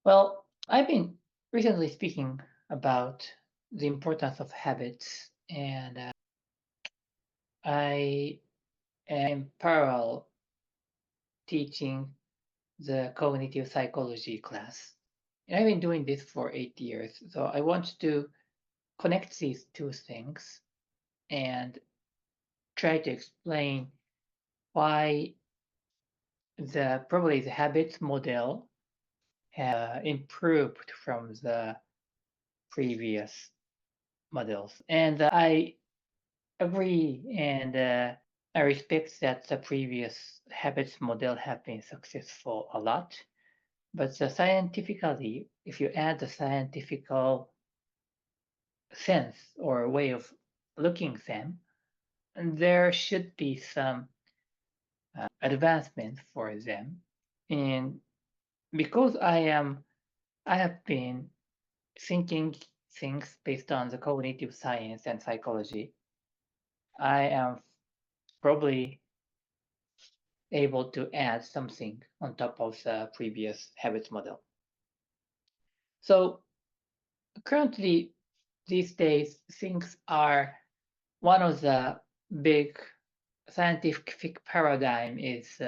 Well, I've been recently speaking about the importance of habits, and I am parallel teaching the cognitive psychology class. And I've been doing this for 8 years, so I want to connect these two things and try to explain why probably the habits model have improved from the previous models. And I agree, and I respect that the previous habits model have been successful a lot. But scientifically, if you add the scientific sense or way of looking them, there should be some advancement for them. And because I have been thinking things based on the cognitive science and psychology, I am probably able to add something on top of the previous habits model. So currently, these days, things are one of the big scientific paradigm is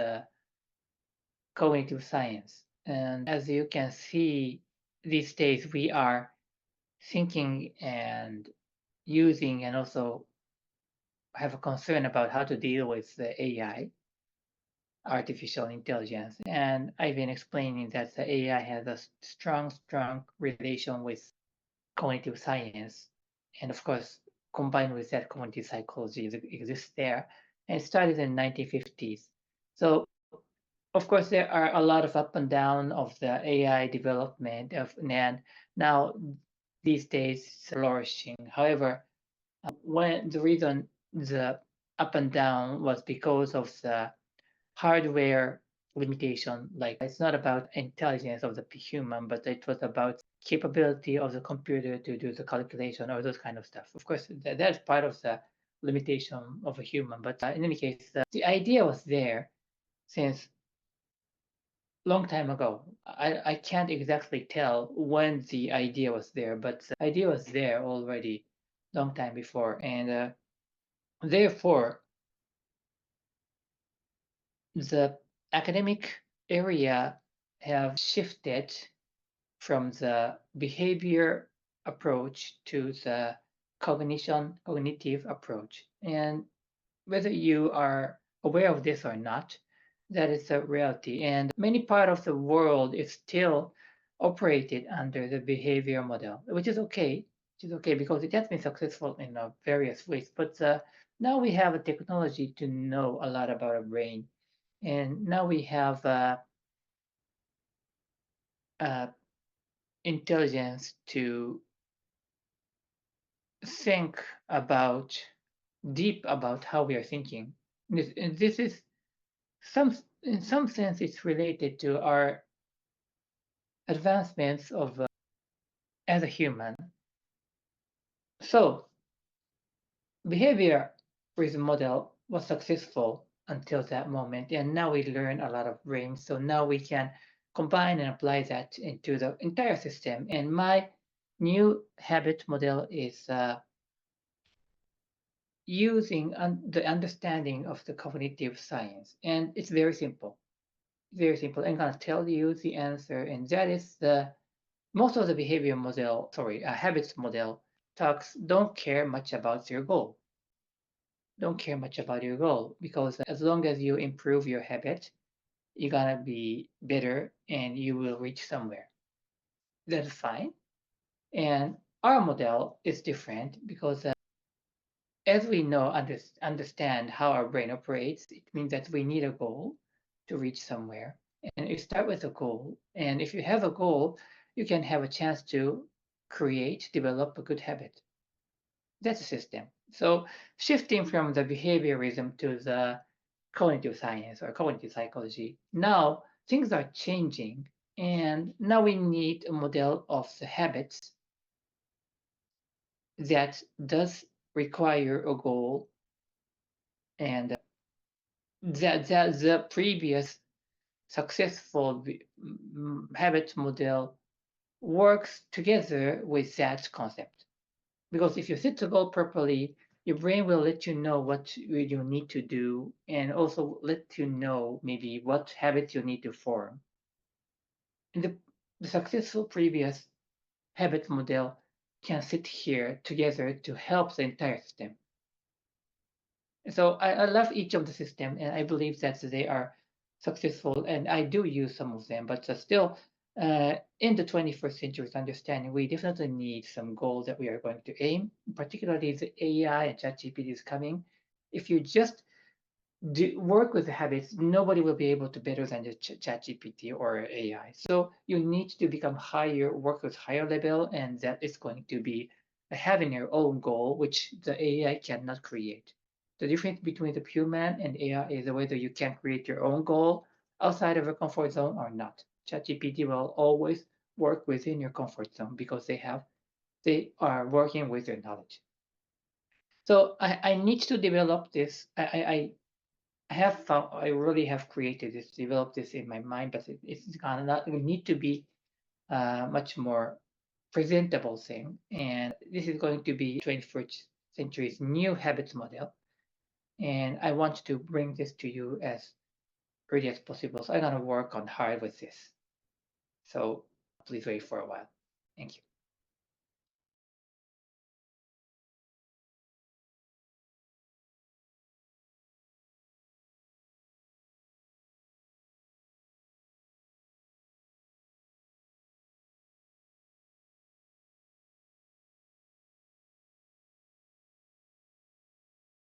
cognitive science. And as you can see, these days we are thinking and using and also have a concern about how to deal with the AI, artificial intelligence. And I've been explaining that the AI has a strong relation with cognitive science. And of course, combined with that, cognitive psychology exists there. And it started in the 1950s. So, of course, there are a lot of up and down of the AI development and now these days flourishing. However, when the reason the up and down was because of the hardware limitation. Like it's not about intelligence of the human, but it was about capability of the computer to do the calculation or those kind of stuff. Of course, that's part of the limitation of a human. But in any case, the idea was there since long time ago. I can't exactly tell when the idea was there, but the idea was there already long time before, and therefore the academic area have shifted from the behavior approach to the cognitive approach. And whether you are aware of this or not, that is a reality. And many part of the world is still operated under the behavior model, which is okay. Which is okay because it has been successful in various ways. But now we have a technology to know a lot about our brain, and now we have uh, intelligence to think about deep about how we are thinking. This is some in some sense it's related to our advancements of as a human. So behaviorism model was successful until that moment, and now we learn a lot of brains. So now we can combine and apply that into the entire system. And my new habit model is using the understanding of the cognitive science. And it's very simple. Very simple. I'm going to tell you the answer, and that is the most of the behavior model, habits model talks don't care much about your goal. Don't care much about your goal because as long as you improve your habit, you're going to be better and you will reach somewhere. That's fine. And our model is different because as we know, understand how our brain operates, it means that we need a goal to reach somewhere. And you start with a goal. And if you have a goal, you can have a chance to develop a good habit. That's a system. So shifting from the behaviorism to the cognitive science or cognitive psychology, now things are changing. And now we need a model of the habits that does require a goal, and the previous successful habit model works together with that concept. Because if you set the goal properly, your brain will let you know what you need to do and also let you know maybe what habits you need to form. And the successful previous habit model can sit here together to help the entire system. So I love each of the system, and I believe that they are successful, and I do use some of them. But still, in the 21st century's understanding, we definitely need some goals that we are going to aim. Particularly, the AI and ChatGPT is coming. If you just work with the habits, nobody will be able to better than the ChatGPT or AI. So you need to become higher, work with higher level, and that is going to be having your own goal, which the AI cannot create. The difference between the human and AI is whether you can create your own goal outside of your comfort zone or not. ChatGPT will always work within your comfort zone because they are working with your knowledge. So I need to develop this. I have found I really have created this, developed this in my mind, but it's gonna not it need to be much more presentable thing. And this is going to be 21st century's new habits model. And I want to bring this to you as early as possible. So I'm gonna work on hard with this. So please wait for a while. Thank you.